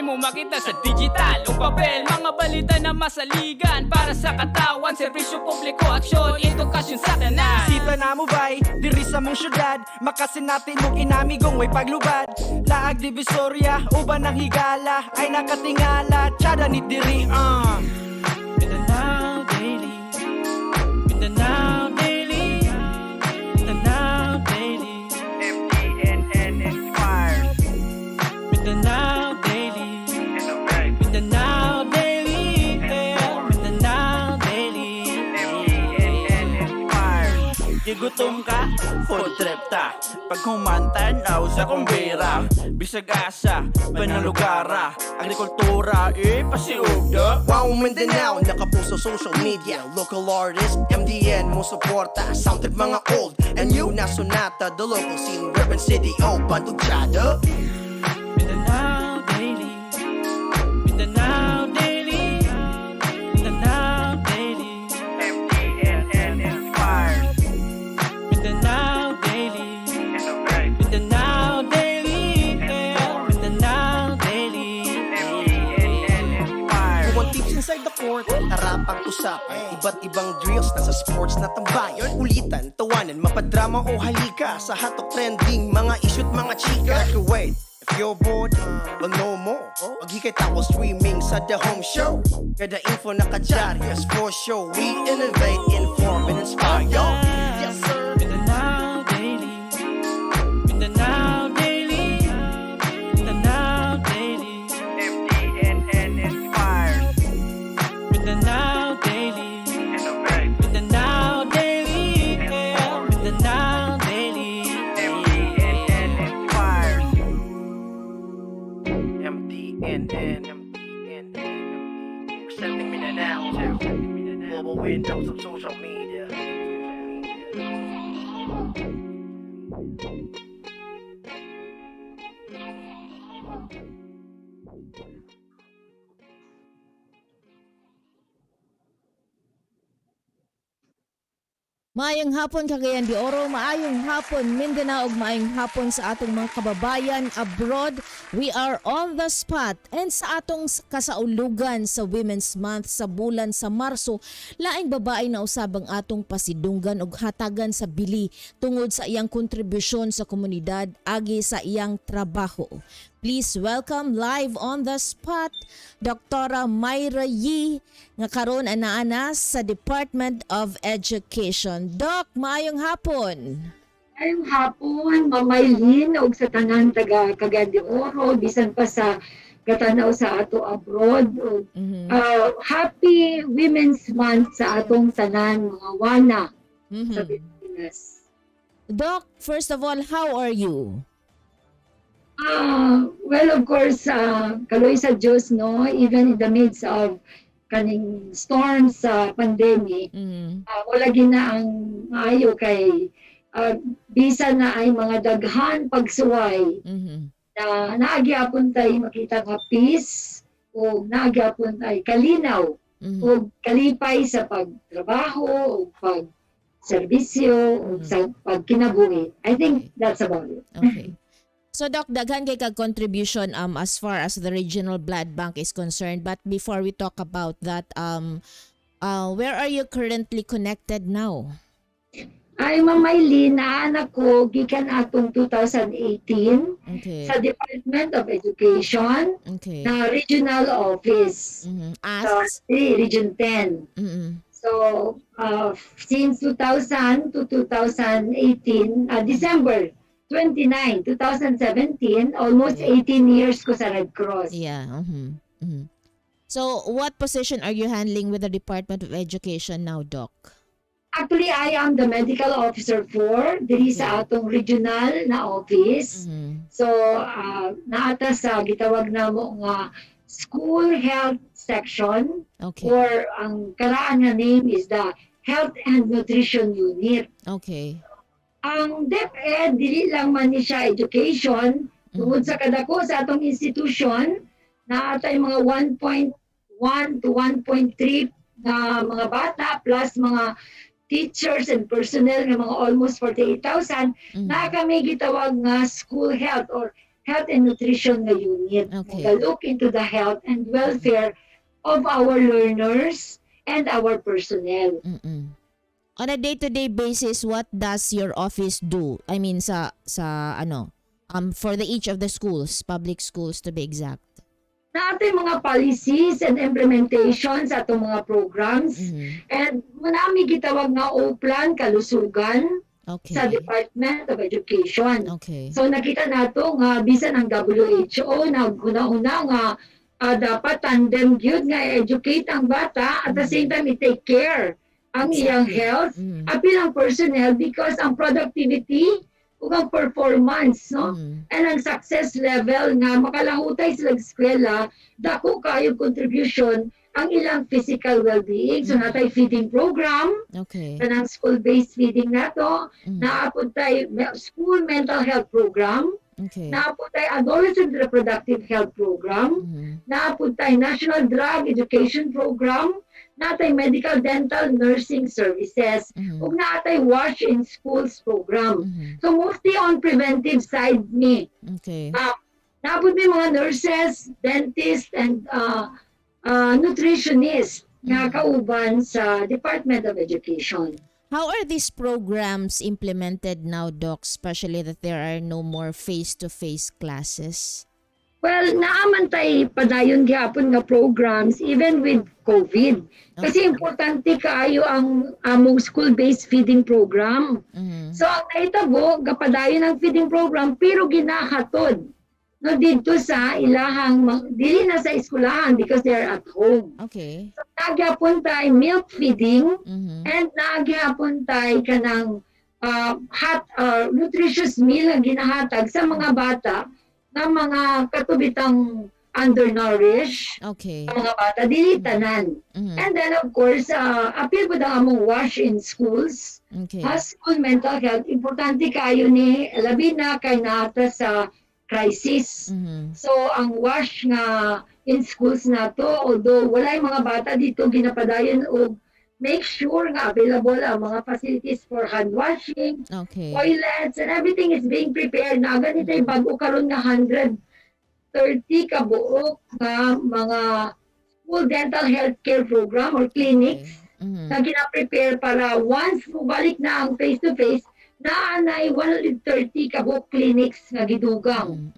Pwede mo makita sa digital o papel, mga balita na masaligan para sa katawan, serbisyo publiko, aksyon, edukasyon sa tanan. Isipan na mo ba'y diri sa mong syudad, makasin natin mong inamigong way paglubad. Laag divisoria, uban ng higala, ay nakatingala, tsada ni diri Mindanao Daily, Mindanao Daily, Mindanao Daily, MDNN inspired. Mindanao Daily, Mindanao Daily, Mindanao Daily, MDNN inspired. Gigutom ka, food trip ta. Pag humantanaw sa kumbira, bisag asa, panalugara, agrikultura, pasiugda. Wow, Mindanao, nakapost sa social media. Local artist, MDN mo suporta. Soundtrack mga old and new na sonata. The local scene, Ribbon City, Bandugchada. Mindanao Daily, Mindanao Daily, Mindanao Daily, MDNN inspired. Mindanao Daily, Mindanao Daily, Mindanao Daily. MDNN inspired. Huwag tips inside the court, harapang usapan. Iba't ibang drills na sa sports na tambayan. Ulitan, tawanan, mapadrama o halika. Sa hatok trending, mga issue't mga chika. Wait, if you're bored, well no more. Maghikay tayo streaming sa The Home Show. Kada info nakadyarias for show. We innovate, inform, and inspire. Yo, yes sir. Mindanao Daily, Mindanao Daily, Mindanao Daily, MDNN inspired. Mindanao Daily, Mindanao Daily, Mindanao Daily. MDNN inspired. MDNN, presenting Mindanao to global windows of social media. Maayong hapon Cagayan de Oro, maayong hapon Mindanao ug maayong hapon sa atong mga kababayan abroad. We are on the spot and sa atong kasaulugan sa Women's Month sa bulan sa Marso, laing babae na usab ang atong pasidunggan ug hatagan sa bili tungod sa iyang kontribusyon sa komunidad agi sa iyang trabaho. Please welcome live on the spot Dr. Myra Yee nga karon ana sa Department of Education. Doc, maayong hapon. Ngayong hapon, mamaylin og sa tanan taga Cagayan de Oro, bisan pa sa katanaw sa ato abroad. Happy Women's Month sa atong tanan mga wana sa Pilipinas. Doc, first of all, how are you? Well, of course, kaloy sa Diyos, no? Even in the midst of kaning storms sa pandemic, wala gina ang maayo kay bisa na ay mga daghan pagsuway na naagyapon tay makita nga peace o naagyapon tay kalinaw o kalipay sa pagtrabaho o pagserbisyo o sa pagkinabuhi. I think that's about it. Okay. So Doc, daghan kay kag contribution as far as the regional blood bank is concerned, but before we talk about that, where are you currently connected now? Ay mamaylin na anak ko gikan atong 2018 sa Department of Education na regional office sa Region 10. So since 2000 to 2018, December 29, 2017, almost 18 years ko sa Red Cross. Yeah. So, what position are you handling with the Department of Education now, Doc? Actually, I am the medical officer for diri sa atong regional na office. So, naata sa gitawag namo nga School Health Section or ang karaan nga name is the Health and Nutrition Unit. Okay. Ang DepEd, dili lang man ni siya education, tungod sa kadako sa atong institusyon, na atay mga 1.1 to 1.3 na mga bata plus mga teachers and personnel nga mga almost 48,000, na kami gitawag nga school health or health and nutrition nga unit. Okay. Look into the health and welfare of our learners and our personnel. Mm-mm. On a day-to-day basis, what does your office do? I mean for the each of the schools, public schools to be exact. Na ating mga policies and implementations sa atong mga programs. And manami gitawag nga O-Plan kalusugan Okay. sa Department of Education. Okay. So nakita nato nga bisan ang WHO naghuna-una nga dapat tandem gyud nga educate ang bata at the same time i-take care ang iyang health apil ang personnel because ang productivity ug ang performance and ang success level nga makalahutay sila sa eskwela dako kayo contribution ang ilang physical well-being. So natay feeding program, Okay. kanang school-based feeding nato, naapod tay school mental health program, Okay. naapod tay adolescent reproductive health program, naapod tay national drug education program, natay medical dental nursing services, ug natay wash in schools program. So mostly on preventive side ni. Okay. Naapod may mga nurses, dentists, and nutritionist nga kauban sa Department of Education. How are these programs implemented now, Doc, especially that there are no more face-to-face classes? Well, naaman tay padayon gyapon nga programs even with COVID. Kasi importante kaayo ang among school-based feeding program. So ang naitabo gapadayon ang feeding program pero ginahatod no dito sa ilahang dili na sa eskwelahan because they're at home. Okay. So nagyapon tay milk feeding and nagyapon tay kanang hot nutritious meal nga ginahatag sa mga bata na mga katubitang undernourished Okay. mga bata dili tanan. And then of course appeal po ang among wash in schools. Okay. School mental health importante kayo ni labi na kay naata sa crisis. So ang wash nga in schools nato although walay mga bata dito ginapadayon og make sure nga available ang mga facilities for hand washing, Okay. toilets, and everything is being prepared na ganitay bago karon nga 130 ka buok nga mga school dental healthcare program or clinics na gina-prepare para once mubalik na ang face-to-face naanay 130 ka buok clinics nga gidugang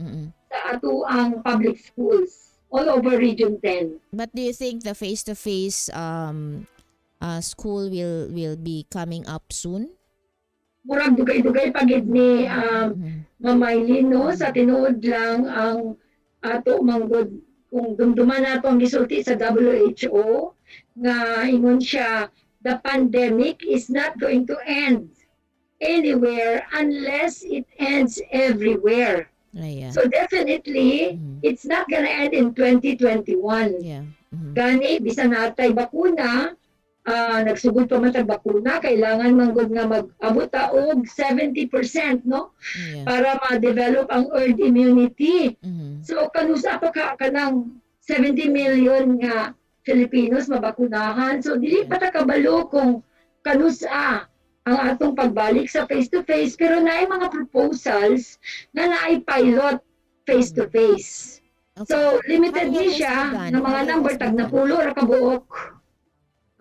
sa ato ang public schools all over Region 10. But do you think the face-to-face school will be coming up soon? Murag dugay-dugay pagid ni Mamaylin no sa tinuod lang ang ato manggod kung dumduman nato ang gisulti sa WHO nga ingon siya the pandemic is not going to end anywhere unless it ends everywhere. Yeah. So definitely it's not gonna end in 2021. Yeah. Gani bisan natay bakuna nagsugod pa man tag bakuna kailangan manggod nga mag-abot ta og 70% no Yeah. para ma-develop ang herd immunity. So kanusa pa kanang 70 million nga Filipinos mabakunahan. So dili pa ta kabalo kung kanusa ang atong pagbalik sa face-to-face pero naay mga proposals na naay pilot face-to-face. Okay. So limited How ni young is siya the gun? ng mga How young number is the tag na gun? pulo ra ka buok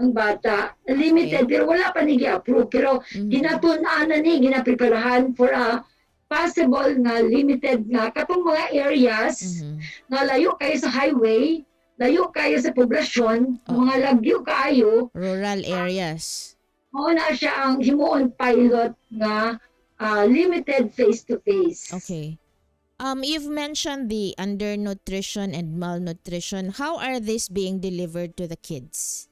ang bata. Limited pero wala pa ni gi-approve pero ginatun-an na ni ginapreparahan for a possible nga limited nga katong mga areas na layo kayo sa highway, layo kayo sa poblasyon, mga lagyo kayo. Rural areas. Mao na siya ang himuon pilot nga limited face-to-face. Okay. You've mentioned the undernutrition and malnutrition. How are these being delivered to the kids?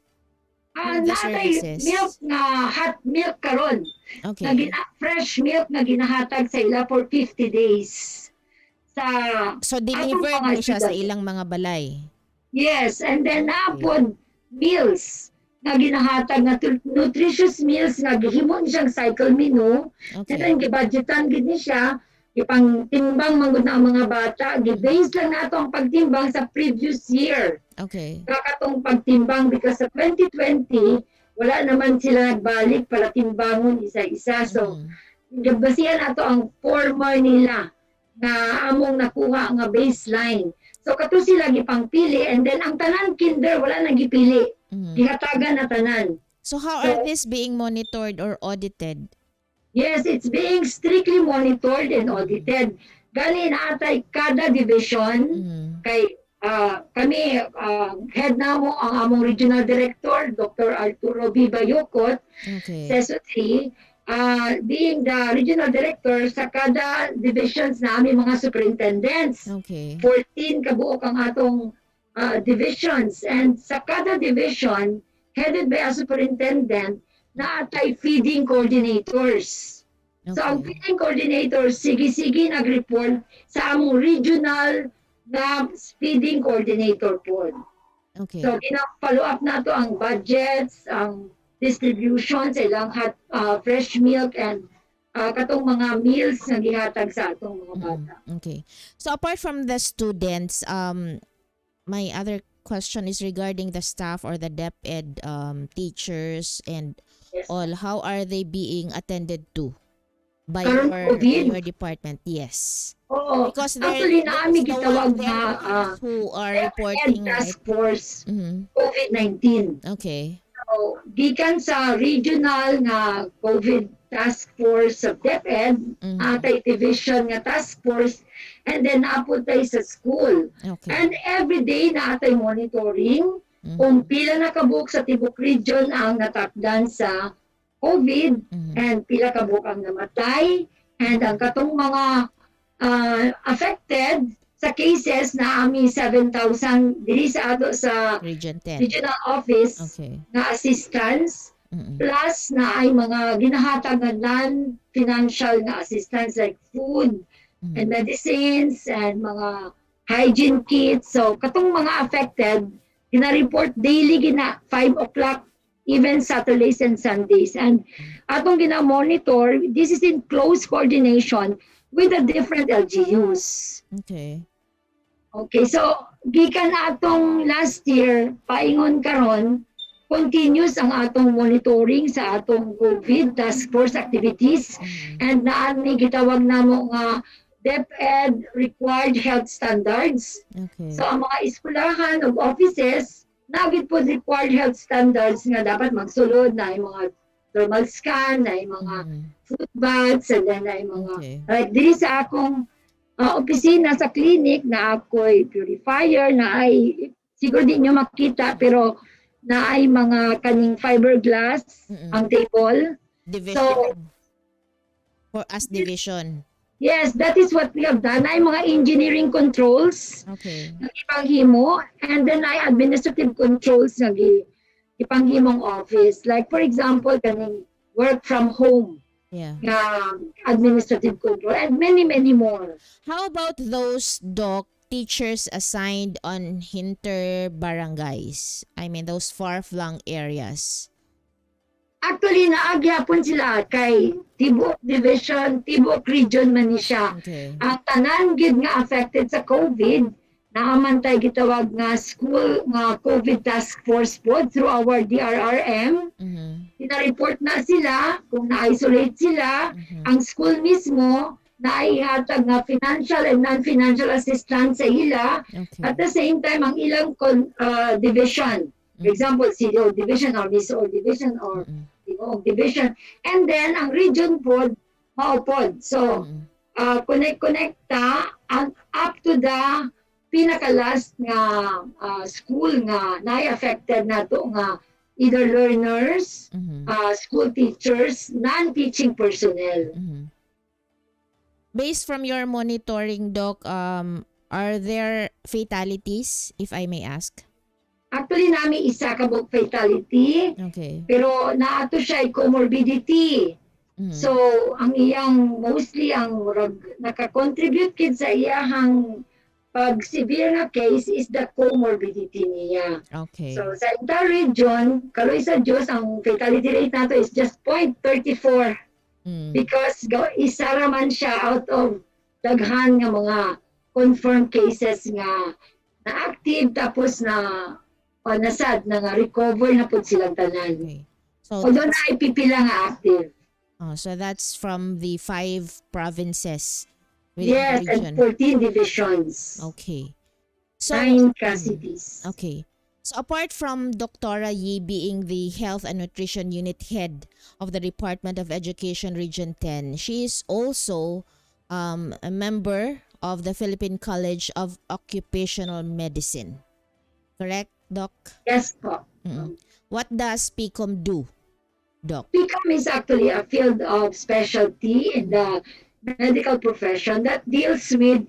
The Natay services. milk nga hot milk karon. Okay. Fresh milk na ginahatag sa ila for 50 days. Sa So delivered atong mga mo siya sa syudad. ilang mga balay. Yes, and then napod meals nga ginahatag nga nutritious meals nga gihimo ni siyang cycle menu. And Okay. then gibudgetan gid ni siya ipang timbang manggod na ang mga bata. Gi-base lang nato ang pagtimbang sa previous year. Okay. Kakatong pagtimbang because sa 2020 wala naman sila nagbalik para timbangon isa-isa. So gabasihan ato ang former nila nga among nakuha nga baseline. So kato sila gipangpili and then ang tanan kinder wala nang gipili. Gihatagan na tanan. So how are this being monitored or audited? Yes, it's being strictly monitored and audited. Gani na atay kada division kay kami head namo ang among regional director Dr. Arturo B. Bayokot, Okay. Seso 3, being the regional director sa kada divisions na aming mga superintendents. Okay. 14 kabuok ang atong divisions and sa kada division headed by a superintendent na atay feeding coordinators. So ang Okay. feeding coordinators sige-sige nag-report sa among regional na feeding coordinator po. Okay. So gina-follow up nato ang budgets, ang distribution sa ilang fresh milk and katong mga meals na gihatag sa atong mga bata. Okay. So apart from the students, my other question is regarding the staff or the DepEd teachers and Yes. all. How are they being attended to by Karon COVID? your department? Yes. Oo. Because Actually, naami the gitawag one na there who are DepEd reporting, right? Task Force Mhm. COVID-19. Okay. So, gikan sa regional nga COVID task force of DepEd, atay division nga task force, and then naapod tayo sa school. Okay. And every day na atay monitoring kung pila na kabuok sa Tibok Region ang natakdan sa COVID and pila kabuok ang namatay and ang katong mga affected sa cases na ami 7,000 diri sa ato sa Region 10. regional office Okay. na assistance plus na ay mga ginahatag na non-financial na assistance like food and medicines and mga hygiene kits. So katong mga affected, gina-report daily 5 o'clock even Saturdays and Sundays. And atong gina-monitor, this is in close coordination with the different LGUs. Okay. Okay, so gikan na atong last year, paingon karon, continuous ang atong monitoring sa atong COVID task force activities and naani gitawag namo nga DepEd required health standards. Okay. So ang mga eskwelahan ug offices nagit po required health standards nga dapat magsulod na yung mga thermal scan, na yung mga food baths, and then na yung mga Okay. like diri sa akong opisina sa clinic na ako'y purifier na ay siguro di nyo makita pero na ay mga kaning fiberglass ang table. Division. For us division. Yes, that is what we have done. Ay mga engineering controls Okay. na ipanghimo and then ay administrative controls na ipanghimong office. Like for example, kaning work from home. Yeah. Administrative control and many more. How about those teachers assigned on hinter barangays? I mean those far-flung areas. Actually naagyapon sila kay Tibok Division, Tibok Region man ni siya. Okay. Ang tanan gid nga affected sa COVID naamantay gitawag nga school nga COVID task force po through our DRRM. Ina-report na sila kung na-isolate sila. Ang school mismo naihatag nga financial and non-financial assistance sa ila. Okay. At the same time, ang ilang division. For example, CDO division or MISO division or DOOG division. And then, ang region pod, maupod. So, connect-connecta up to the pinaka-last nga school nga na-affected na to nga either learners, school teachers, non-teaching personnel. Based from your monitoring, Doc, are there fatalities, if I may ask? Actually, nami isa ka bug fatality, Okay. pero naato siya ay comorbidity. So, ang iyang mostly ang naka-contribute kid sa iyahang pag severe na case is the comorbidity niya. Okay. So, sa entire region, kaloy sa Diyos, ang fatality rate nato is just 0.34 because isa raman siya out of daghan nga mga confirmed cases nga na active tapos na nasad na nga recover na po silang tanan. Okay. So Although na ipipila nga active. so that's from the 5 provinces within the Yes, and region? 14 divisions. Okay. So, 9 cities. okay. So apart from Dr. Yi being the Health and Nutrition Unit Head of the Department of Education Region 10, she is also a member of the Philippine College of Occupational Medicine. Correct, Doc? Yes po. What does PCOM do, Doc? PCOM is actually a field of specialty in the medical profession that deals with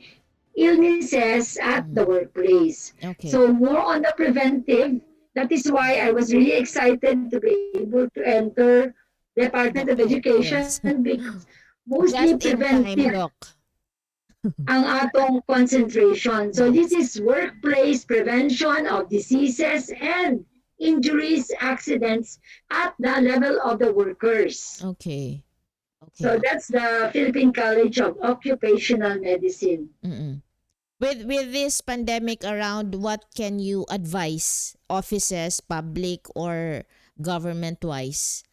illnesses at the workplace. Okay. So more on the preventive. That is why I was really excited to be able to enter Department of Education Yes. because mostly Just in time, preventive Doc. ang atong concentration. So this is workplace prevention of diseases and injuries, accidents at the level of the workers. Okay. Okay. So that's the Philippine College of Occupational Medicine. With this pandemic around, what can you advise offices, public or government-wise?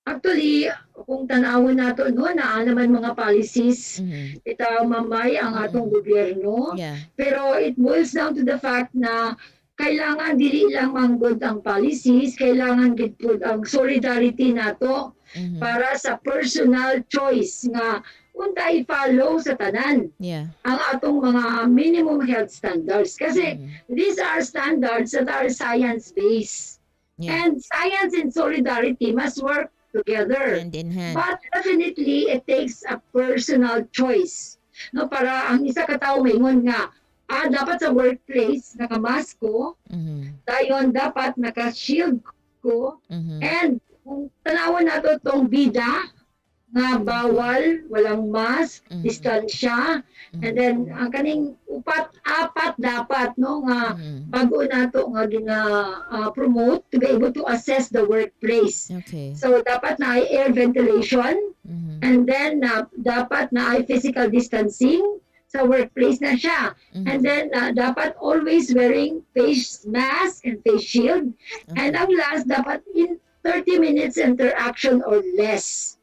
Actually, kung tanawin nato no, naa naman mga policies, itaw mamay ang atong gobyerno. Yeah. Pero it boils down to the fact na kailangan dili lang manggod ang policies, kailangan gid pud ang solidarity nato para sa personal choice nga unta i-follow sa tanan Yeah. ang atong mga minimum health standards. Kasi these are standards that are science-based. Yeah. And science and solidarity must work together. Hand in hand. But definitely, it takes a personal choice. No, para ang isa ka tao maingon nga, dapat sa workplace, nakamask ko, dayon dapat naka-shield ko, and kung tanawan nato tong bida, nga bawal, walang mask, distansya, and then ang kaning apat dapat no nga bago nato nga promote to be able to assess the workplace. Okay. So dapat na ay air ventilation, and then dapat na ay physical distancing sa workplace na siya. And then dapat always wearing face mask and face shield. And ang last, dapat in 30 minutes interaction or less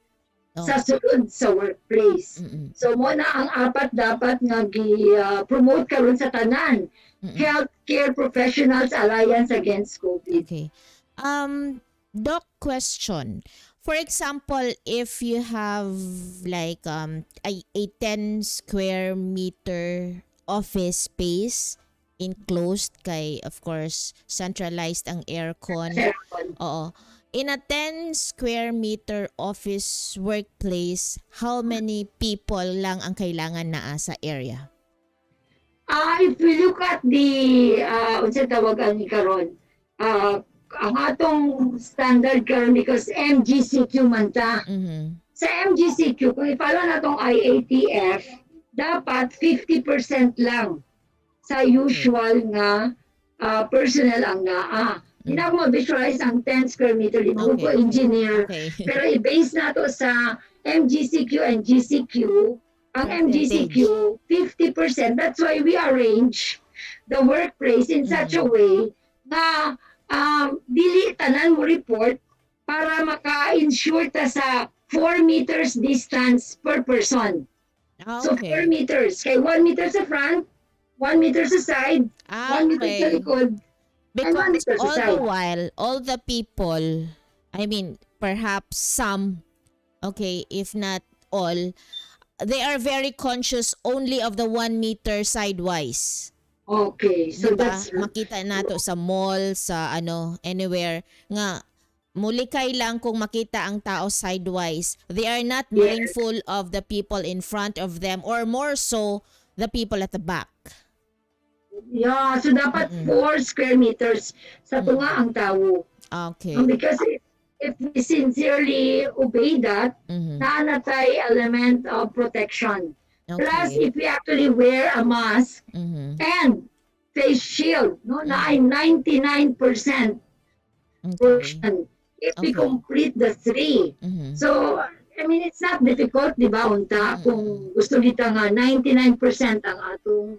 sa sulod sa workplace. So mo na ang apat dapat nga gi-promote karon sa tanan. Healthcare Professionals Alliance Against COVID. Okay. Doc, question. For example, if you have like a 10 square meter office space enclosed kay of course centralized ang aircon. Oo. In a 10 square meter office workplace, how many people lang ang kailangan naa sa area? If we look at the unsa tawagan ni karon, ang atong standard karon because MGCQ man ta. Sa MGCQ kung i-follow natong IATF, dapat 50% lang sa usual nga personnel ang naa. Hindi na ako ma-visualize ang 10 square meter. Di mo ko engineer. Okay. Pero i-base na to sa MGCQ and GCQ. Ang MGCQ, 50%. That's why we arrange the workplace in such a way na dili tanan mo report para maka-ensure ta sa 4 meters distance per person. So 4 meters. Kay 1 meter sa front, 1 meter sa side, 1 meter sa likod. Because all the while, all the people, I mean, perhaps some, okay, if not all, they are very conscious only of the 1 meter sidewise. Okay, so diba? that's Makita nato sa mall, sa anywhere nga mulikay lang kung makita ang tao sidewise. They are not mindful of the people in front of them or more so the people at the back. Yeah, so dapat 4 square meters sa tunga ang tao. Okay. Because if we sincerely obey that, naanatay element of protection. Okay. Plus, if we actually wear a mask and face shield, no, na ay 99% portion if we complete the 3. So, I mean, it's not difficult, di ba, unta, kung gusto kita nga 99% ang atong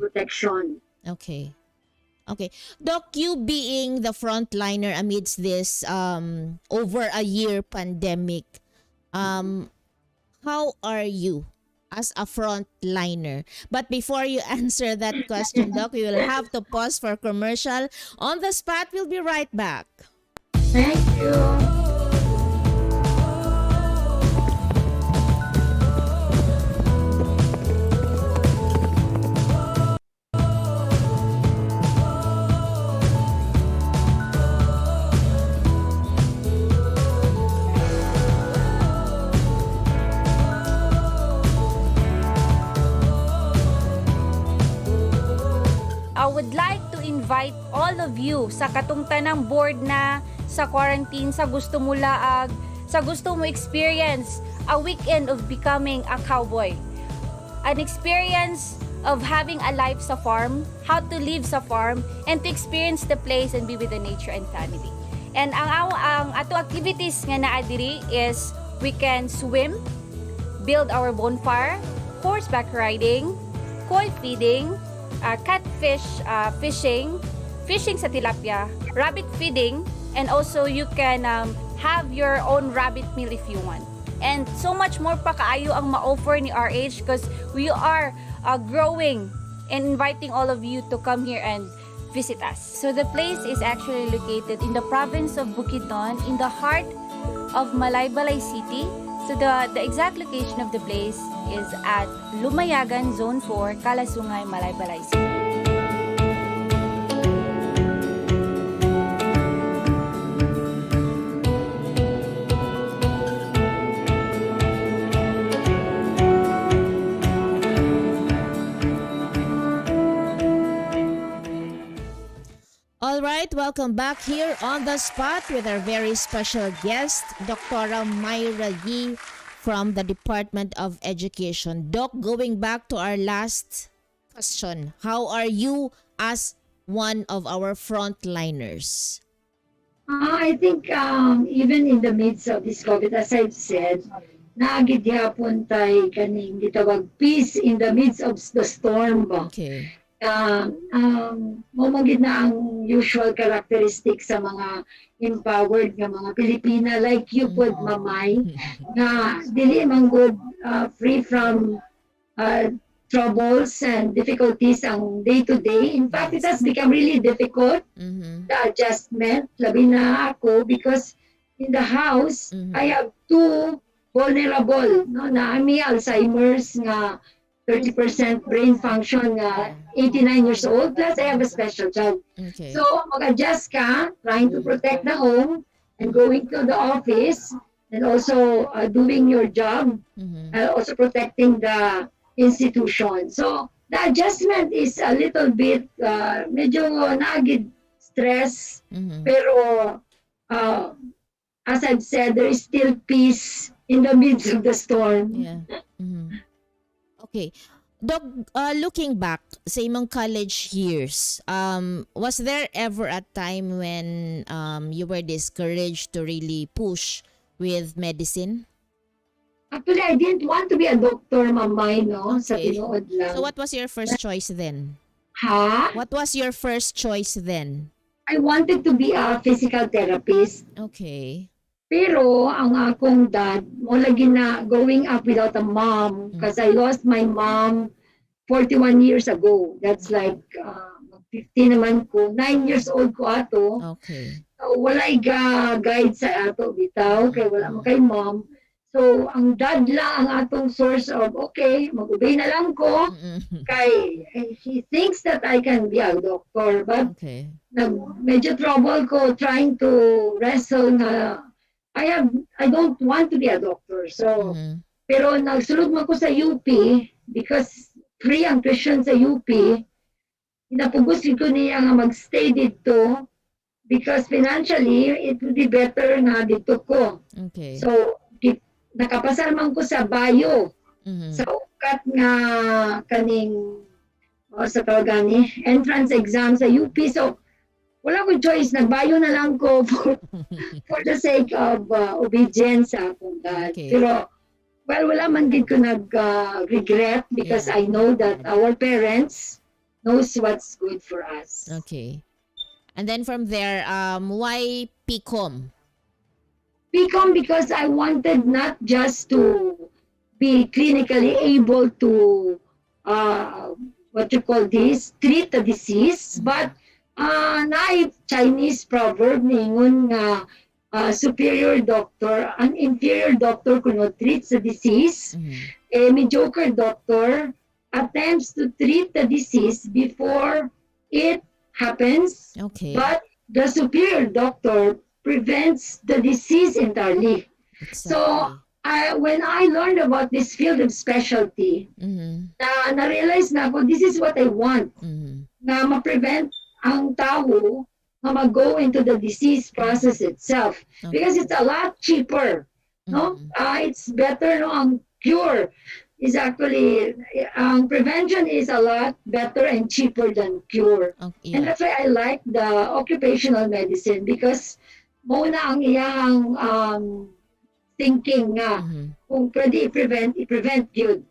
protection. Okay. Okay. Doc, you being the frontliner amidst this over a year pandemic, how are you as a frontliner? But before you answer that question, Doc, we will have to pause for commercial. On the spot, we'll be right back. Thank you. I would like to invite all of you sa katungtan ng board na sa quarantine, sa gusto mo laag, sa gusto mo experience a weekend of becoming a cowboy. An experience of having a life sa farm, how to live sa farm, and to experience the place and be with the nature and family. And ang ato activities nga naa diri is we can swim, build our bonfire, horseback riding, koi feeding, catfish fishing sa tilapia, rabbit feeding, and also you can have your own rabbit meal if you want. And so much more pa kaayo ang ma-offer ni RH because we are growing and inviting all of you to come here and visit us. So the place is actually located in the province of Bukidnon, in the heart of Malaybalay City. So the exact location of the place is at Lumayagan, Zone 4, Kalasungay, Malaybalay City. All right, welcome back here on the spot with our very special guest, Dr. Myra Yee from the Department of Education. Doc, going back to our last question, how are you as one of our frontliners? I think even in the midst of this COVID, as I've said, naagid yapon tay kaning gitawag peace in the midst of the storm ba. Okay. Mamagid na ang usual characteristic sa mga empowered nga mga Pilipina like you pod mamay nga dili man good free from troubles and difficulties ang day to day. In fact, it has become really difficult, the adjustment, labi na ako, because in the house, I have two vulnerable, no, na ami Alzheimer's nga 30% brain function nga 89 years old, plus I have a special child. Okay. So, mag-adjust ka, trying to protect the home and going to the office and also doing your job, also protecting the institution. So, the adjustment is a little bit, medyo nagid stress, pero as I've said, there is still peace in the midst of the storm. Yeah. Okay. Doc, looking back sa imong college years, was there ever a time when you were discouraged to really push with medicine? Actually, I didn't want to be a doctor, mamay, no? Sa Okay. tinuod lang. So what was your first choice then? Ha? What was your first choice then? I wanted to be a physical therapist. Okay. Pero ang akong dad, mo lagi na growing up without a mom because I lost my mom 41 years ago. That's like 15 naman ko. 9 years old ko ato. Okay. So, wala'y guide sa ato bitaw kay wala mo kay mom. So ang dad lang ang atong source of okay, mag-obey na lang ko kay he thinks that I can be a doctor but Okay. medyo trouble ko trying to wrestle na I don't want to be a doctor. So pero nagsulod man ko sa UP because free ang tuition sa UP. Napugos ko niya nga magstay dito because financially it would be better na dito ko. Okay. So nakapasar man ko sa bio. Sa ukat nga kaning sa tawagani entrance exam sa UP. So wala ko choice, nagbayo na lang ko for the sake of obedience sa akong dad. Okay. Pero well, wala man gid ko regret because I know that our parents knows what's good for us. Okay. And then from there, why PCOM? Become because I wanted not just to be clinically able to what you call this, treat the disease. But naay Chinese proverb ningon nga superior doctor, an inferior doctor kuno treats the disease, a mediocre doctor attempts to treat the disease before it happens, Okay. but the superior doctor prevents the disease entirely. So, when I learned about this field of specialty, na-realize na ako, this is what I want, na ma-prevent ang tao na mag-go into the disease process itself. Because it's a lot cheaper. No? It's better, no? Ang cure is actually, prevention is a lot better and cheaper than cure. And that's why I like the occupational medicine because muna ang iyang thinking nga kung pwede i-prevent yun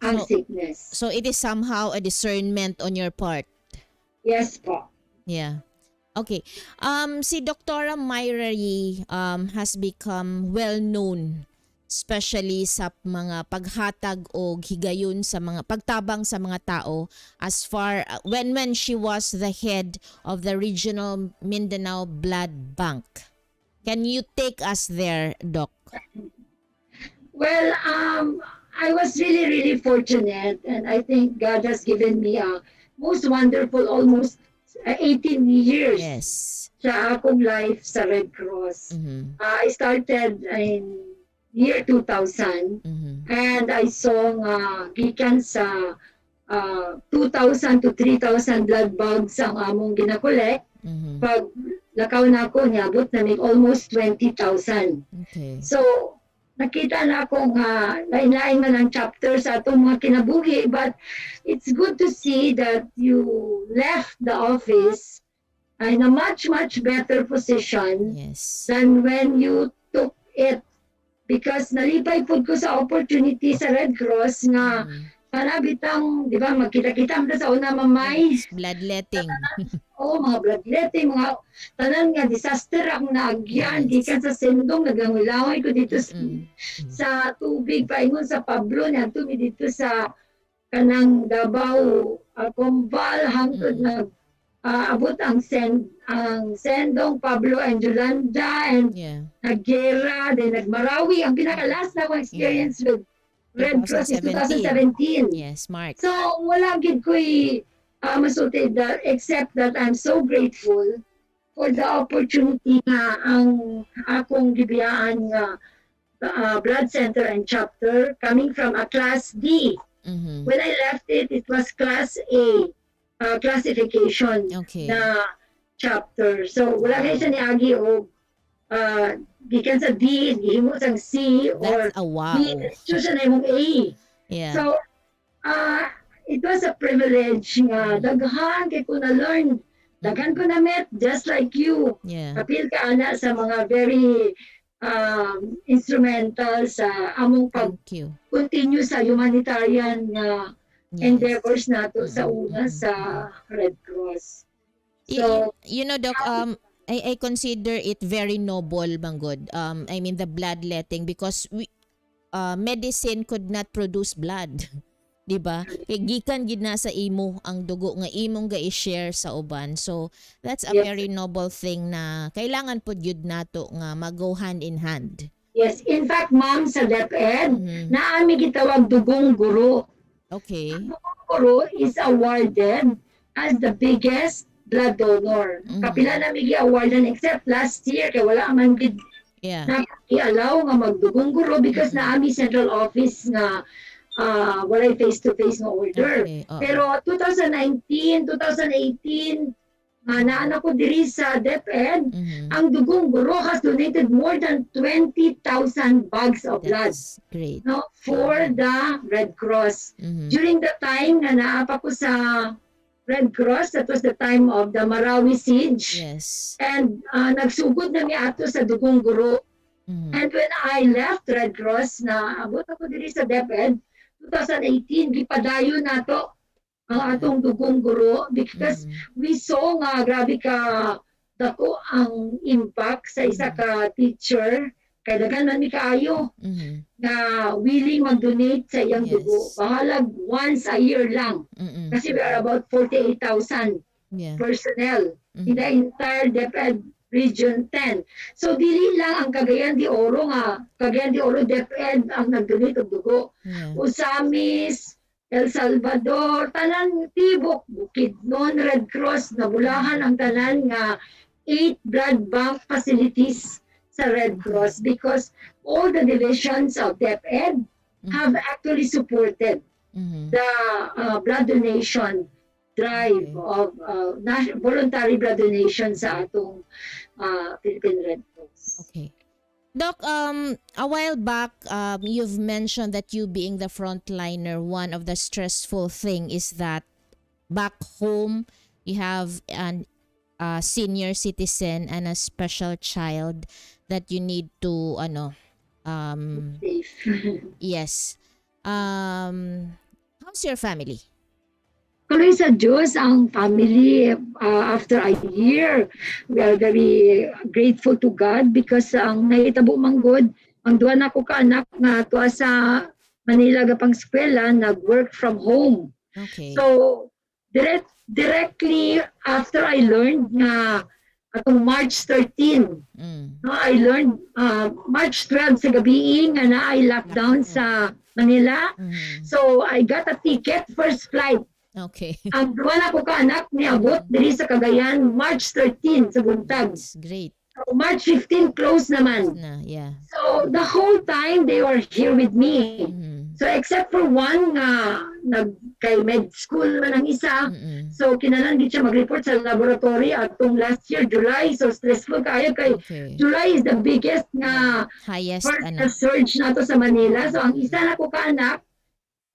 ang sickness. So it is somehow a discernment on your part. Yes po. Yeah. Okay. Si Dr. Myra has become well known especially sa mga paghatag o higayon sa mga pagtabang sa mga tao as far when she was the head of the regional Mindanao Blood Bank. Can you take us there, Doc? Well, I was really, really fortunate, and I think God has given me a most wonderful, almost 18 years sa akong life sa Red Cross. I started in year 2000, and I saw gikan sa 2,000 to 3,000 blood bags ang among ginakolek. Pag lakaw na ako, niabot na may almost 20,000. Okay. So, nakita na ako nga lain-lain man ang chapter sa atong mga kinabuhi, but it's good to see that you left the office in a much, much better position than when you took it. Because nalipay po ko sa opportunity sa Red Cross nga para bitang, di ba, magkita-kita mo sa una mamay. Bloodletting. Mga bloodletting, mga tanan nga disaster ang naagyan, gikan sa sendong, nagangulaway ko dito sa tubig, paingon sa Pablo, niyanto mi dito sa kanang Davao, Combal, hangtod abot ang Sendong, Pablo, and Yolanda, and naggera, then nagmarawi. Ang pinaka-last na akong experience with Red Cross is 2017. Yes, Mark. So, wala gid ko'y masulti that, except that I'm so grateful for the opportunity nga ang akong gibiyaan nga blood center and chapter coming from a Class D. When I left it, it was Class A. Classification na chapter. So, wala kayo siya ni Agi o gikan sa D, gihimo sang C, or D, siya na yung A. So, it was a privilege nga. Daghan kay ko na-learn. Daghan ko na-met, just like you. Kapil ka ana sa mga very instrumental sa among pag-continue sa humanitarian endeavors nato sa una sa Red Cross. So, you know, Doc, I consider it very noble, Banggod. I mean, the bloodletting because medicine could not produce blood. Diba? Kaya gikan gid na sa imo ang dugo nga imong ga-i-share sa uban. So, that's a very noble thing na kailangan po yun nato nga mag-go hand in hand. Yes. In fact, ma'am, sa DepEd, naami gitawag dugong guro. Okay. Ang guro is awarded as the biggest blood donor. Kapila na migi awardan except last year kay wala man gid na i-allow nga magdugong guro because naami central office nga walay face-to-face nga order. Pero 2019, 2018 naan ako diri sa DepEd, ang dugong guro has donated more than 20,000 bags of blood. Great. No, for the Red Cross. During the time na naapa ko sa Red Cross, that was the time of the Marawi siege. And nagsugod na mi ato sa dugong guro. And when I left Red Cross, na abot ako diri sa DepEd, 2018, gipadayon nato ang atong dugong guro because we saw nga grabe ka dako ang impact sa isa ka teacher kay daghan man mi kaayo Mhm. na willing mag-donate sa iyang dugo. Yes. Bahalag once a year lang. Mm. Kasi we are about 48,000 Yeah. personnel in the Mhm. entire DepEd Region 10. So dili lang ang Cagayan de Oro nga, Cagayan de Oro DepEd ang nag-donate og dugo. Yeah. Usamis, El Salvador, tanan tibok, Bukidnon, Red Cross, nabulahan ang tanan nga 8 blood bank facilities sa Red Cross because all the divisions of DepEd have actually supported Mhm. the blood donation drive Okay. of voluntary blood donation sa atong Philippine Red Cross. Okay. Doc, a while back, you've mentioned that you being the frontliner, one of the stressful thing is that back home, you have an senior citizen and a special child that you need to, Safe. yes. How's your family? Kaloy sa Diyos, ang family, after a year, we are very grateful to God because ang nahitabo manggod, ang duwa na ko ka anak nga tuwa sa Manila gapang eskwela, nag-work from home. Okay. So, directly after I learned na atong March 13, no, I learned March 12 sa gabi nga na ay lockdown sa Manila. So, I got a ticket, first flight. Okay. Ang duwa na ko ka anak niabot diri sa Cagayan March 13 sa buntag. That's great. So, March 15 close naman. Na, yeah. So the whole time they were here with me. So except for one nga kay med school man ang isa. So kinahanglan gid siya mag-report sa laboratory atong last year July. So stressful kayo kay Okay. July is the biggest nga Highest, first surge nato sa Manila. So ang isa na ko ka anak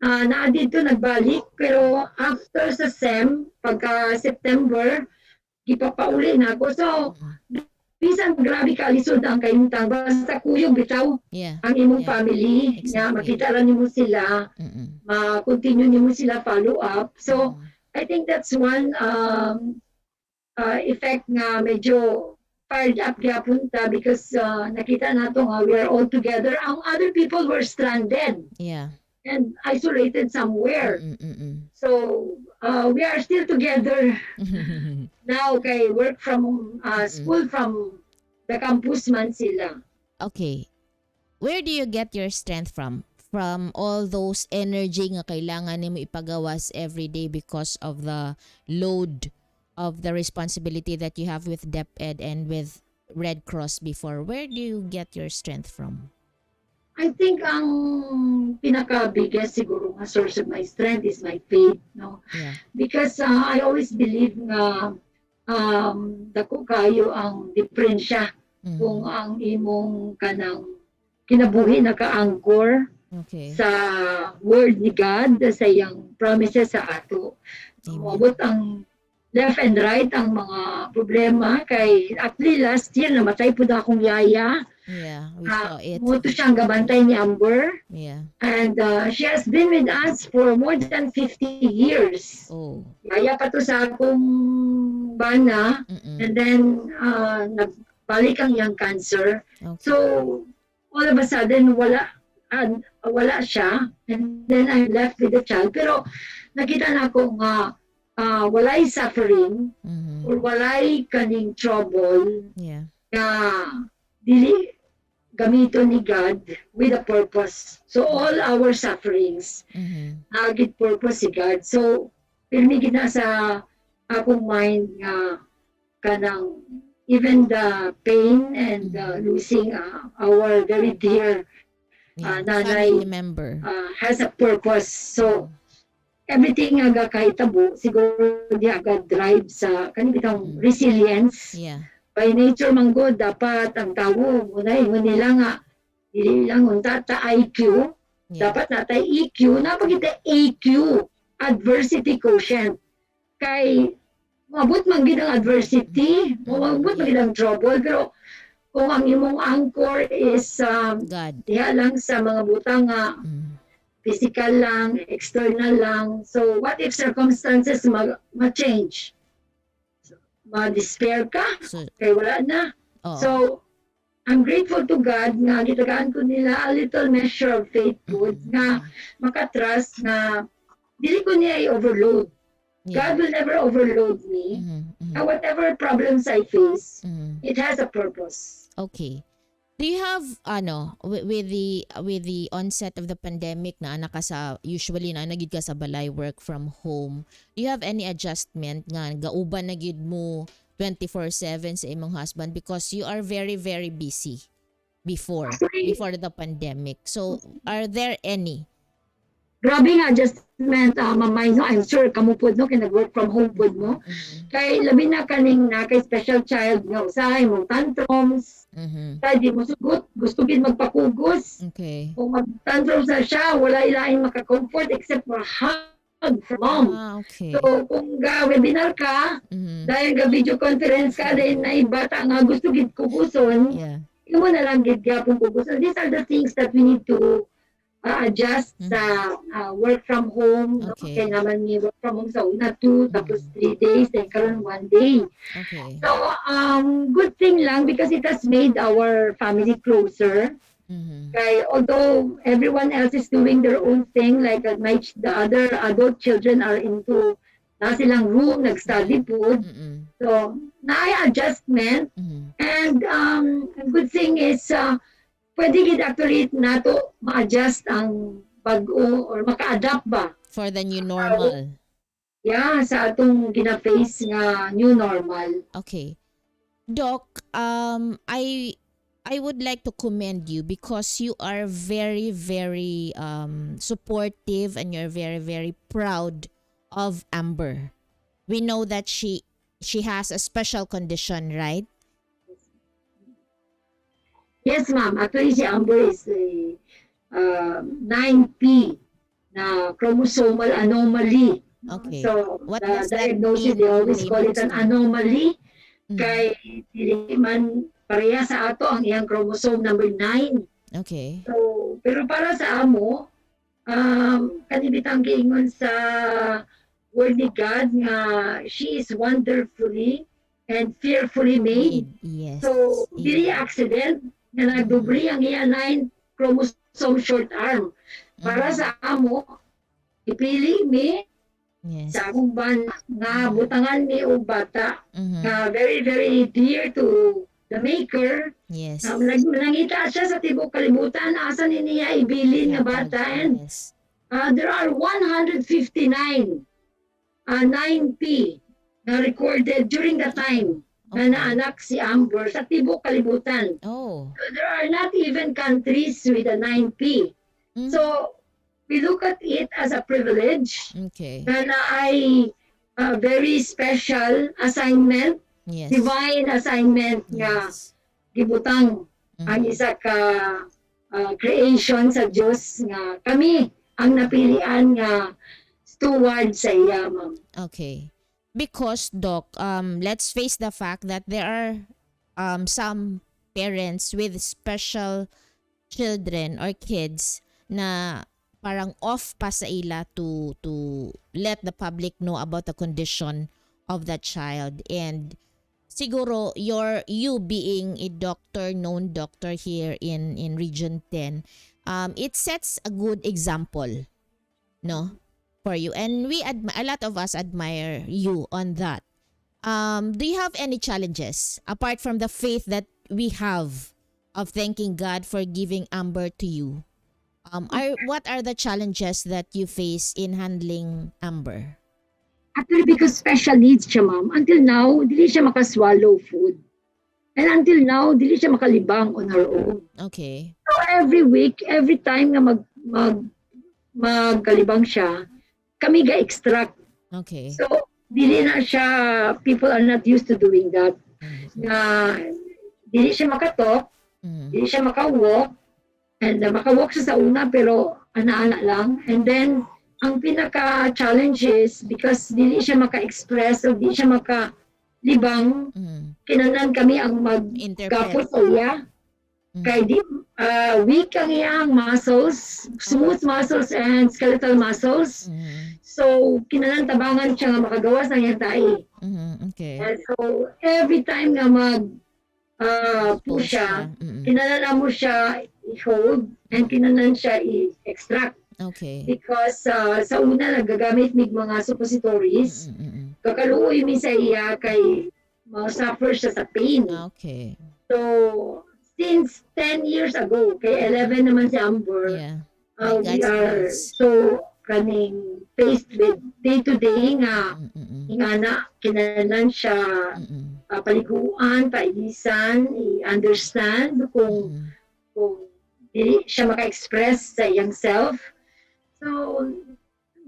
na dito nagbalik pero after sa SEM pagka September gipapauli na ako. So bisan grabe ka alisod ang kaimtang basta kuyog bitaw Yeah. ang imong Yeah. family nga Exactly. makita ra nimo sila, ma-continue nimo sila follow up. So I think that's one effect nga medyo fired up gyapon ta because nakita nato nga we are all together. Ang other people were stranded Yeah. and isolated somewhere. So we are still together now kay work from school from the campus man sila. Okay. Where do you get your strength from? From all those energy nga kailangan nimo ipagawas every day because of the load of the responsibility that you have with DepEd and with Red Cross before. Where do you get your strength from? I think ang pinaka-biggest siguro nga source of my strength is my faith, no? Yeah. Because I always believe nga dako kayo ang diferensya kung ang imong kanang kinabuhi naka-anchor Okay. sa word ni God, sa iyang promises sa ato. Mabot ang left and right ang mga problema kay actually last year namatay po na akong yaya. Yeah, we saw it. Muto siyang gabantay ni Amber. Yeah. And she has been with us for more than 50 years. Oh. Yaya pa to sa akong bana. And then nagbalik ang iyang cancer. Okay. So all of a sudden wala siya. And then I'm left with the child. Pero nakita na ako nga walay suffering or walay kaning trouble Yeah. na dili gamito ni God with a purpose. So all our sufferings agit purpose si God. So pirmi gid na sa akong mind nga kanang even the pain and losing our very dear nanay Family member. has a purpose. So everything nga kahitabo siguro di agad drive sa kanang resilience. Yeah. By nature manggo dapat ang tawo munay nila nga dili lang unta ta IQ, dapat natay EQ, napagita AQ, adversity quotient. Kay mabot man gid ang adversity, mabot man gid ang trouble, pero kung ang imong anchor is God. diha lang sa mga butang nga physical lang, external lang. So what if circumstances ma-change? Ma-despair ka? So, Kaya wala na. oh. So, I'm grateful to God nga gitagaan ko nila a little measure of faith po nga makatrust na dili ko niya i-overload. God Yeah. will never overload me. Whatever problems I face, it has a purpose. Okay. Do you have with the onset of the pandemic na anak ka sa usually na nagid ka sa balay work from home, do you have any adjustment nga gauban na gyud mo 24/7 sa imong husband because you are very very busy before the pandemic? So are there any? Grabe nga adjustment, mamay, no? I'm sure kamo po, no? Kaya nag-work from home po, no? Kay labi na kaning na kay special child nga usahay mo tantrums. Kaya di mo sugot, gusto gid magpakugos. Okay. Kung mag-tantrums na siya, wala ilaing maka-comfort except for hug from mom. Okay. So kung webinar ka, dahil video conference ka, dahil na bata nga gusto gid kuguson, Yeah. imo na lang gid gyapon kuguson. These are the things that we need to adjust sa work from home. Okay. Kaya naman ni work from home sa una 2, tapos 3 days, then karon 1 day. Okay. So, good thing lang because it has made our family closer. Kaya although everyone else is doing their own thing, like the other adult children are into na silang room, nag-study po. So, na-adjustment. And good thing is, pwede gid actually nato ma-adjust ang bag-o or maka-adapt ba For the new normal. sa atong gina-face nga new normal. Okay. Doc, I would like to commend you because you are very very supportive and you're very very proud of Amber. We know that she has a special condition, right? Yes, ma'am. Actually, si Amber is a 9P na chromosomal anomaly. Okay. So, What the does that diagnosis, mean they in always call it layman's an terms? anomaly. Kay dili man pareha sa ato ang iyang chromosome number 9. Okay. So, pero para sa amo, kanibitang giingon sa word ni God nga she is wonderfully and fearfully made. Yes. So, dili accident na nagdubli ang iya 9 chromosome short arm. Para sa amo, ipili mi Yes. sa akong bana nga butangan ni og bata nga very very dear to the maker. Yes. Nangita siya sa tibok kalibutan asa ni niya ibilin nga bata and Yes. there are 159 9P na recorded during the time na naanak si Amber sa tibok kalibutan. Oh. So there are not even countries with a 9P. So we look at it as a privilege Okay. na ay very special assignment, Yes. divine assignment nga Yes. gibutang ang isa ka creation sa Diyos nga kami ang napilian nga steward sa iya, ma'am. Okay. Because Doc, let's face the fact that there are some parents with special children or kids na parang off pa sa ila to let the public know about the condition of that child. And siguro you being a known doctor here in Region 10, it sets a good example, no, for you. And a lot of us admire you on that. Do you have any challenges apart from the faith that we have of thanking God for giving Amber to you? What are the challenges that you face in handling Amber? Actually, because special needs siya, ma'am, until now, dili siya makaswallow food. And until now, dili siya makalibang on her own. Okay. So every week, every time na magkalibang siya, kami ga-extract. Okay. So, dili na siya, people are not used to doing that. Na dili siya makatalk, dili siya makawalk, and makawalk siya sa una pero ana-ana lang. And then, ang pinaka-challenge is because dili siya maka-express o dili siya makalibang, kinanan kami ang mag-gapos sa iya. Kay weak ang iyang muscles, smooth muscles and skeletal muscles. So, kinanan tabangan siya nga makagawas ng iyang tae. Okay. And so, every time nga po Expose siya, siya. Mm-mm. kinalala mo siya i-hold and kinanan siya i-extract. Okay. Because sa una nagagamit mig mga suppositories, Mm-mm. kakaluoy mi sa iya kay ma-suffer siya sa pain. Okay. So, since 10 years ago, kay 11 naman si Amber, Yeah. By we God's are grace. so kaning faced with day-to-day nga Mm-mm. ingana kinanan siya Mm-mm. paliguan, pailisan, i-understand kung Mm-mm. dili siya maka-express sa iyang self. So,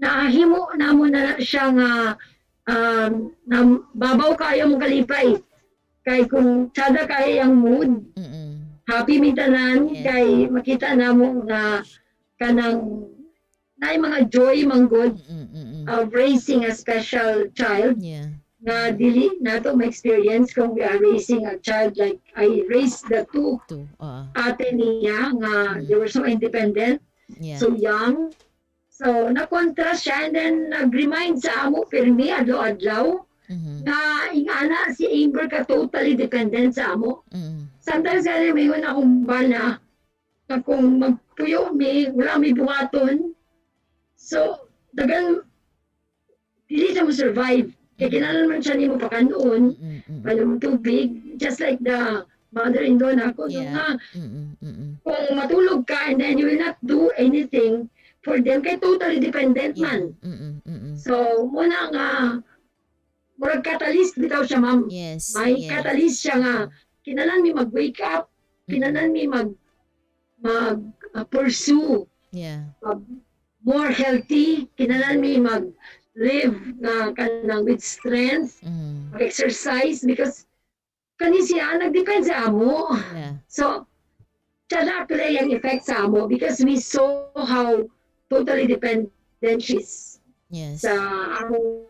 naahimo na mo na siya nga na babaw kayo mong kalipay. Kay kung sada kaya yung mood, Mm-mm. happy mintanan, Yes. kay makita na mo nga kanang na mga joy manggod Mm-mm. of raising a special child Yeah. na dili nato ma-experience kung we are raising a child like I raised the two Two. ate niya nga they were so independent, Yeah. so young. So, na-contrast siya and then nag-remind sa amo pirmi adlaw-adlaw Mm-hmm. na ingana si Amber ka totally dependent sa amo. Mm-hmm. Sometimes kaya may akong bala na kung magpuyo mi, wala mi buhaton. So, dagan dili siya mo survive. Kaya kinalan man siya ni mo pakanoon, Mm-mm. palong tubig, just like the mother-in-law na ako. So Yeah. nga, Mm-mm. kung matulog ka and then you will not do anything for them, kay totally dependent Yeah. man. Mm-mm. So, muna nga, murag catalyst bitaw siya, ma'am. Yes. May Yes. catalyst siya nga, kinalan mi mag-wake up, kinalan mi pursue Yeah. more healthy, kinalan mi mag-live na kanang with strength, Mm. mag-exercise, because kani siya, nag-depend sa amo. Yeah. So, siya na play ang effect sa amo because we saw how totally dependent she is Yes. sa among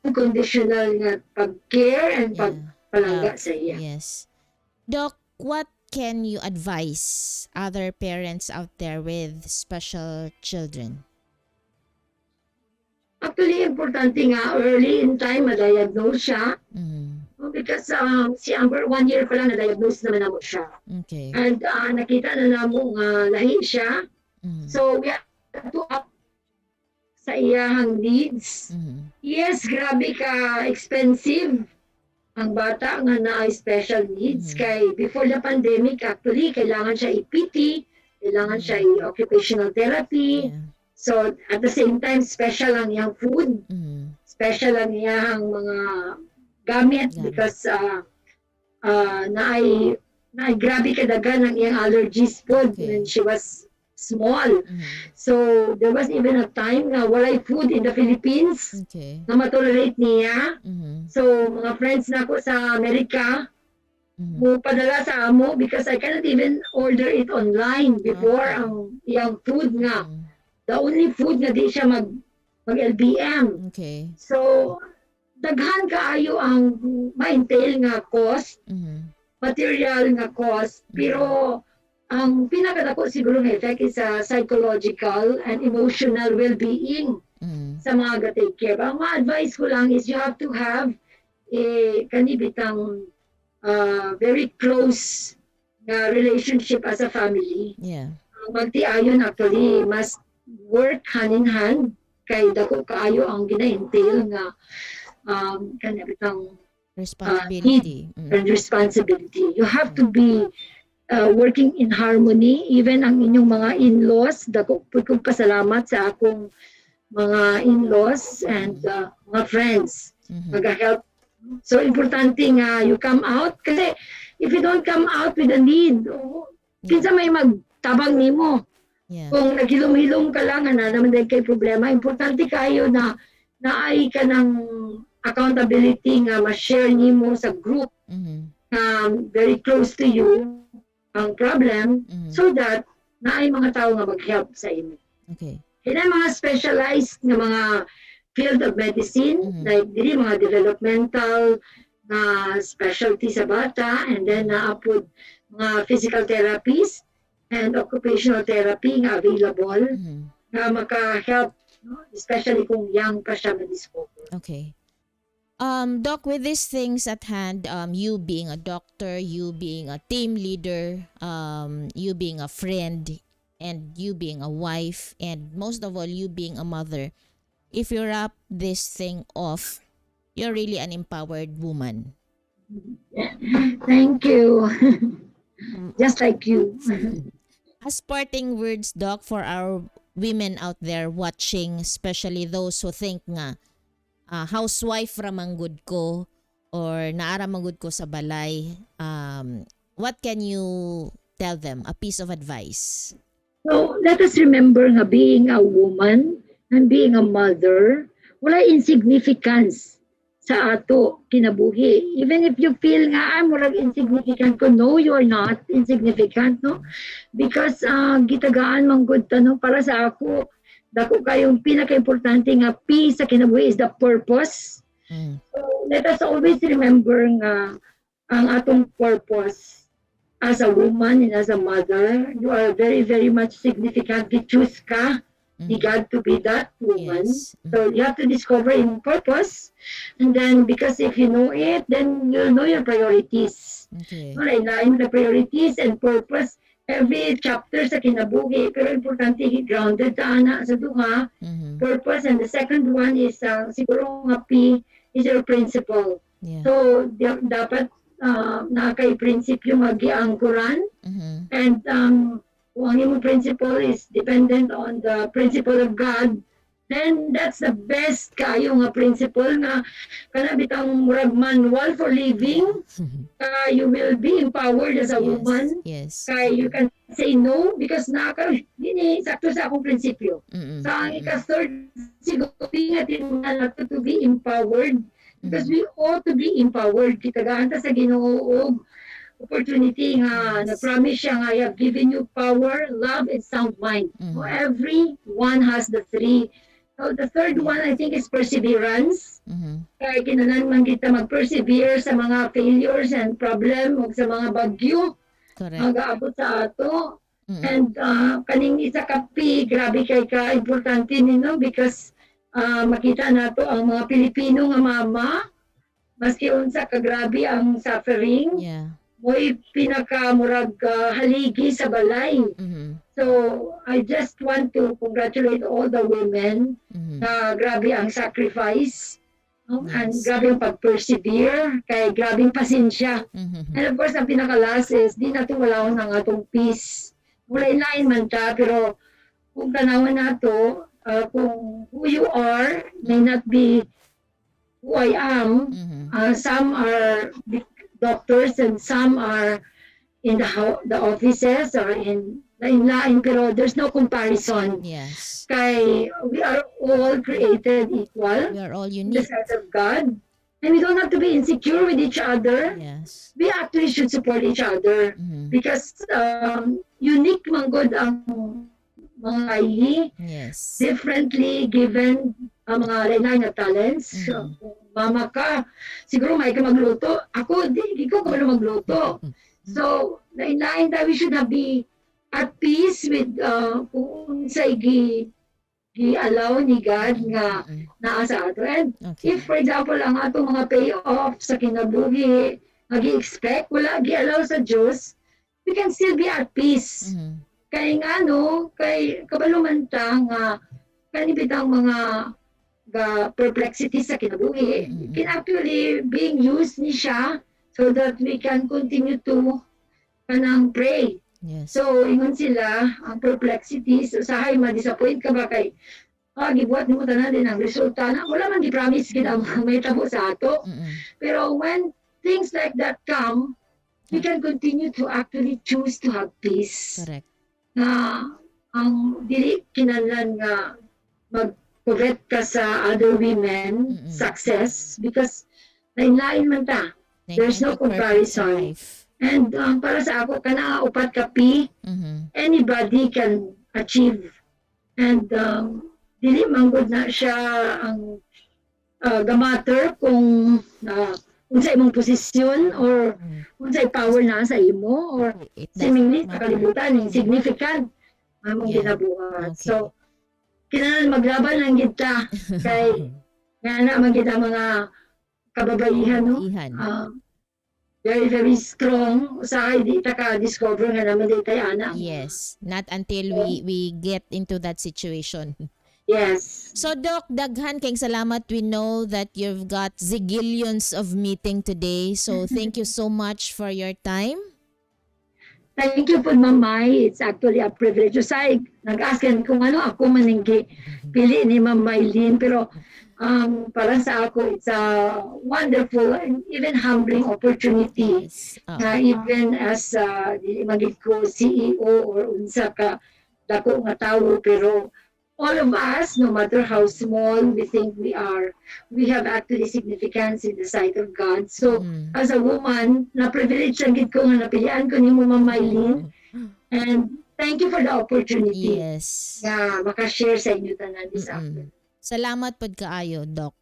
unconditional nga pag-care and Yeah. pagpalangga sa iya. Yes. Doc, what can you advise other parents out there with special children? Actually, importante nga early in time ma-diagnose siya Mm. because si Amber 1 year pa lang na-diagnose naman namo siya. Okay. And nakita na namo nga lahi siya. Mm. So, we have to up sa iyang needs. Mm. Yes, grabe ka expensive ang bata nga na special needs. Mhm. Kay before the pandemic, actually, kailangan siya i-PT, kailangan siya i-occupational therapy. Yeah. So, at the same time, special ang iyang food, Mm. special ang iyang mga gamit Gamit. because naay grabe kadagan ang iyang allergies po Okay. when she was small. Mm. So, there was even a time na walay food in the Philippines Okay. na matolerate niya. Mm. So, mga friends na ako sa Amerika, Mm. mo padala sa amo because I cannot even order it online before Okay. ang iyang food nga. Mm. The only food na di siya mag-LBM. Okay. So, daghan kaayo ang ma-entail nga cost, Mm. material nga cost, pero ang pinakadako siguro nga effect is psychological and emotional well-being Mm. sa mga ga-take care. Ang ma-advise ko lang is you have to have kanibitang very close na relationship as a family. Yeah. Ang magtiayon actually must work hand in hand kay dako kaayo ang gina-entail nga kanibitang Responsibility. and responsibility. You have to be working in harmony. Even ang inyong mga in-laws, dako po kong pasalamat sa akong mga in-laws and mga friends. Mhm. Mag-help. So, importante nga you come out. Kasi if you don't come out with a need, kinsa may magtabang nimo. Yeah. Kung naghilom-hilom ka lang, naman dahil kay problema, importante kayo na naay ka ng accountability nga ma-share nimo sa group Mhm. very close to you ang problem Mhm. so that naay mga tao nga mag-help sa inyo. Okay. Kaya mga specialized nga mga field of medicine, Mhm. like dili mga developmental na specialty sa bata, and then naapod mga physical therapies and occupational therapy nga available Mhm. na maka-help, no? Especially kung young pa siya ma-discover. Okay. Doc, with these things at hand, you being a doctor, you being a team leader, you being a friend, and you being a wife, and most of all, you being a mother, if you wrap this thing off, you're really an empowered woman. Thank you. Just like you. As parting words, Doc, for our women out there watching, especially those who think nga, housewife ramang good ko or naara magud ko sa balay, what can you tell them? A piece of advice. So let us remember nga being a woman and being a mother, wala insignificance sa ato kinabuhi. Even if you feel nga murag insignificant ko, no, you are not insignificant, no? Because gitagaan man gud tanong para sa ako, dako kayong pinaka-importante nga P sa kinabuhi is the purpose. So let us always remember nga ang atong purpose as a woman and as a mother. You are very, very much significant. Choose ka ni God to be that woman. Yes. So you have to discover in purpose. And then because if you know it, then you'll know your priorities. Okay. Alright, lain the priorities and purpose every chapter sa kinabuhi. Pero importante, grounded ta ana sa duha. Purpose. And the second one is siguro nga P is your principle. Yeah. So dapat na kay prinsipyo magiangkuran. And kung ang imong principle is dependent on the principle of God, then that's the best kayo nga principle nga kana bitang murag manual for living. You will be empowered as a woman. Yes. Kay you can say no because dini sakto sa akong prinsipyo. Sa ang ika-third siguro tingatin nato to be empowered because we ought to be empowered. Kitagaan ta sa Ginoo opportunity nga na-promise siya nga, I have given you power, love, and sound mind. So everyone has the three. So the third one, I think, is perseverance. Kaya kinanan man kita mag-persevere sa mga failures and problem o sa mga bagyo. Correct. Mag-aabot sa ato. And kaning isa kapi, grabe kay ka-importante nino because makita nato ang mga Pilipino nga mama, maski unsa kagrabe ang suffering. Yeah. Mo'y pinakamurag haligi sa balay. So, I just want to congratulate all the women na grabe ang sacrifice. No? And grabe ang pag-persevere, kay grabe ang pasensya. And of course, ang pinaka-last is, di natin walahon ang atong peace. Mulay-lain man ta, pero kung tanawan nato, kung who you are may not be who I am. Some are doctors and some are in the offices or in lain pero there's no comparison. Yes. Kay we are all created equal We are all in the unique. sight of God. And we don't have to be insecure with each other. Yes. We actually should support each other because unique man good ang mga ihi, Yes. differently given ang mga lain na talents. So, mama ka, siguro may ka magluto. Ako, di ko magluto. So, lain-lain that we should be at peace with kung sa gi-allow ni God nga naa sa ato. And Okay. if, for example, ang atong mga payoff sa kinabuhi, nag-expect, wala gi-allow sa Diyos, we can still be at peace. Kay kay kabalumanta nga kanibitang mga perplexity sa kinabuhi can actually being used ni siya so that we can continue to kanang pray. Yes. So ingon sila ang perplexities usahay ma-disappoint ka ba kay gibuhat nimo tanan din ang resulta na wala man gi-promise gid ang may tabo sa ato. Pero when things like that come, we can continue to actually choose to have peace. Correct. Na ang dili kinahanglan nga mag-covet ka sa other women success because lain-lain man ta. There's no comparison. And para sa ako kana upat ka P, anybody can achieve. And dili man gud na siya ang gamatter kung unsay imong posisyon or unsay power na sa imo or seemingly nakalimutan insignificant among ginabuhat. Okay. So kinahanglan maglaban lang gid ta kay nga na man gid ang mga kababaihan, no? Kababaihan. Very, very strong. Usahay di ta ka-discover nga naman di tayo anak. Yes, not until we get into that situation. Yes. So Doc, daghan kayong salamat. We know that you've got zillions of meeting today. So thank you so much for your time. Thank you po, Ma'am Mai. It's actually a privilege. Usahay, nag-askan kung ano ako maninggi pili ni Ma'am Maylin. Pero para sa ako, it's a wonderful and even humbling opportunity. Yes. Na even as dili magig ko CEO or unsa ka dako nga tawo, pero all of us, no matter how small we think we have actually significance in the sight of God. So as a woman, na-privilege ang gid ko nga napilian ko nimo, Ma'am Maylin. And thank you for the opportunity. Yes. Maka-share sa inyo tanan this afternoon. Salamat pod kaayo, Doc.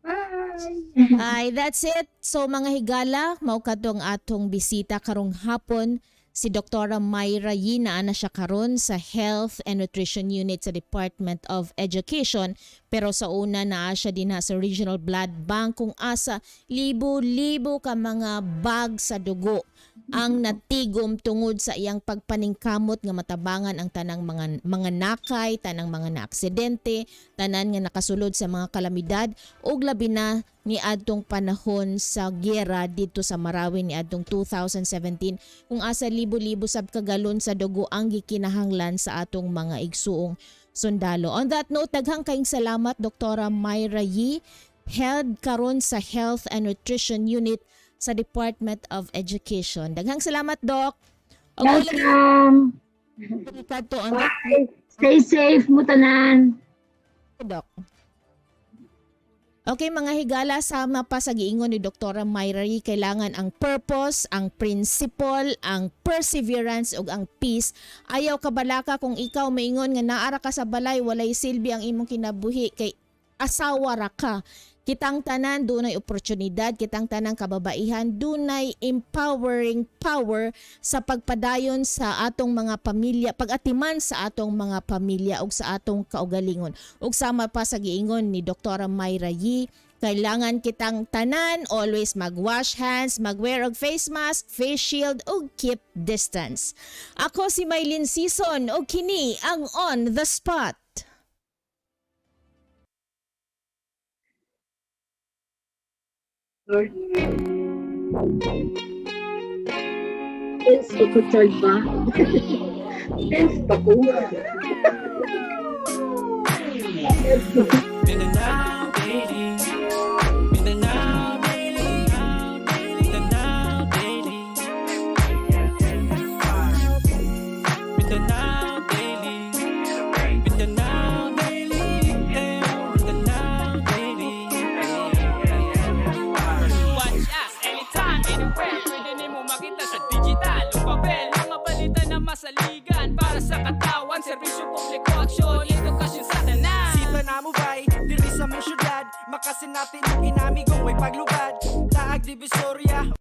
Bye. Ay, that's it. So mga higala, mao kadtong atong bisita karong hapon si Dr. Myra Yee, na siya karon sa Health and Nutrition Unit sa Department of Education, pero sa una naa siya din sa Regional Blood Bank kung asa libo-libo ka mga bag sa dugo ang natigom tungod sa iyang pagpaningkamot nga matabangan ang tanang mga nakay, tanang mga naaksidente, tanan nga nakasulod sa mga kalamidad ug labi na ni adtong panahon sa giyera dito sa Marawi ni adtong 2017 kung asa libo-libo sab kagalon sa dugo ang gikinahanglan sa atong mga igsuong sundalo. On that note, daghang kayong salamat Dr. Myra Yee, head karon sa Health and Nutrition Unit sa Department of Education. Daghang salamat, Doc. Welcome. Bye. Stay safe mo tanan. Doc. Okay mga higala, sama pa sa giingon ni Dr. Myra Yee, kailangan ang purpose, ang principle, ang perseverance ug ang peace. Ayaw ka balaka kung ikaw maingon nga naara ka sa balay, walay silbi ang imong kinabuhi kay asawa ra ka. Kitang tanan dunay oportunidad, kitang tanang kababaihan dunay empowering power sa pagpadayon sa atong mga pamilya, pag-atiman sa atong mga pamilya ug sa atong kaugalingon. Ug sama pa sa giingon ni Dr. Myra Yee, kailangan kitang tanan always mag-wash hands, mag-wear og face mask, face shield ug keep distance. Ako si Maylin Season ug kini ang On the Spot. Yes, ikutsod ba? Yes, bako. Mindanao daily, Mindanao daily, Mindanao daily, Mindanao daily, Mindanao daily, Mindanao daily. Watch us anytime, anywhere. Pwede nimo makita sa digital o papel. Mga balita na masaligan para sa katawan. Serbisyo publiko, aksyon, edukasyon sa tanan. Sita na mo bay, diri sa mong syudad, makasin natin ang inamigong way paglubad. Laag Divisoria.